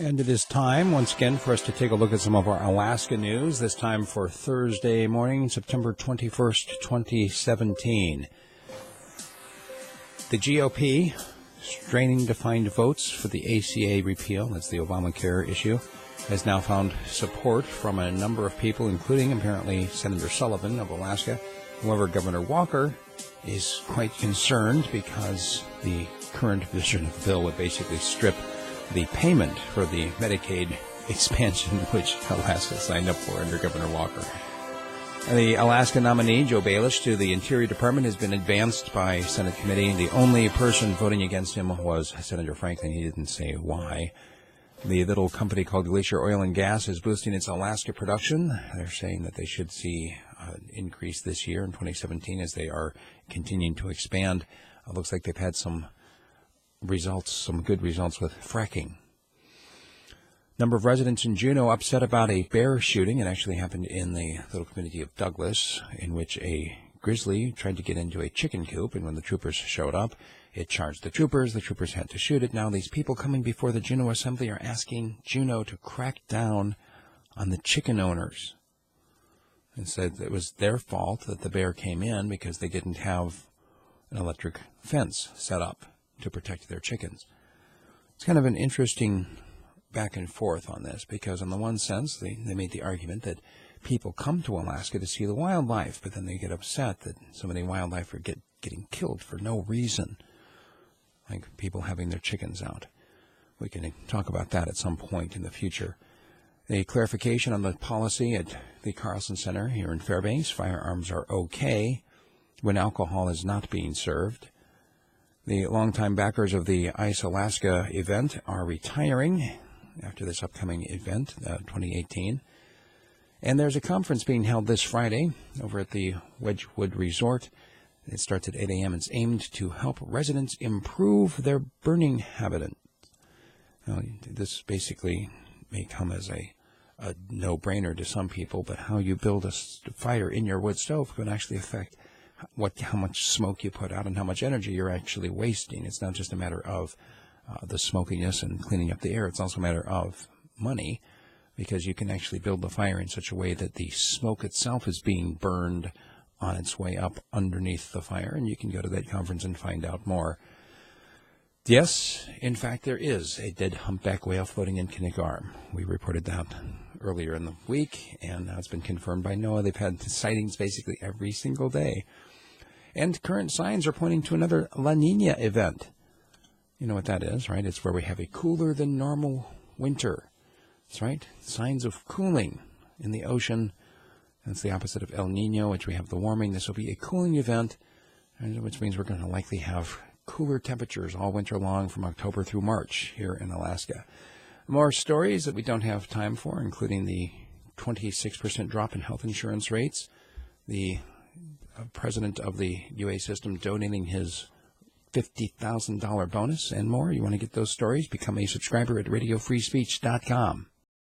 And it is time, once again, for us to take a look at some of our Alaska news, this time for Thursday morning, September 21st, 2017. The GOP, straining to find votes for the ACA repeal, that's the Obamacare issue, has now found support from a number of people, including apparently Senator Sullivan of Alaska. However, Governor Walker is quite concerned because the current version of the bill would basically strip the payment for the Medicaid expansion, which Alaska signed up for under Governor Walker. The Alaska nominee, Joe Baelish, to the Interior Department has been advanced by Senate committee. The only person voting against him was Senator Franklin. He didn't say why. The little company called Glacier Oil and Gas is boosting its Alaska production. They're saying that they should see an increase this year in 2017 as they are continuing to expand. It looks like they've had some results, some good results with fracking. Number of residents in Juneau upset about a bear shooting. It actually happened in the little community of Douglas, in which a grizzly tried to get into a chicken coop, and when the troopers showed up, it charged the troopers. The troopers had to shoot it. Now these people coming before the Juneau Assembly are asking Juneau to crack down on the chicken owners, and said it was their fault that the bear came in because they didn't have an electric fence set up to protect their chickens. It's kind of an interesting back and forth on this, because in the one sense, they made the argument that people come to Alaska to see the wildlife, but then they get upset that so many wildlife are getting killed for no reason, like people having their chickens out. We can talk about that at some point in the future. A clarification on the policy at the Carlson Center here in Fairbanks. Firearms are okay when alcohol is not being served. The longtime backers of the ICE Alaska event are retiring after this upcoming event, 2018. And there's a conference being held this Friday over at the Wedgwood Resort. It starts at 8 a.m. It's aimed to help residents improve their burning habit. Now, this basically may come as a no-brainer to some people, but how you build a fire in your wood stove can actually affect how much smoke you put out and how much energy you're actually wasting. It's not just a matter of the smokiness and cleaning up the air. It's also a matter of money, because you can actually build the fire in such a way that the smoke itself is being burned on its way up underneath the fire, and you can go to that conference and find out more. Yes, in fact, there is a dead humpback whale floating in Knik Arm. We reported that earlier in the week, and now it's been confirmed by NOAA. They've had sightings basically every single day. And current signs are pointing to another La Niña event. You know what that is, right? It's where we have a cooler than normal winter. That's right. Signs of cooling in the ocean. That's the opposite of El Nino, which we have the warming. This will be a cooling event, which means we're going to likely have cooler temperatures all winter long from October through March here in Alaska. More stories that we don't have time for, including the 26% drop in health insurance rates, the president of the UA system donating his $50,000 bonus, and more. You want to get those stories? Become a subscriber at radiofreespeech.com.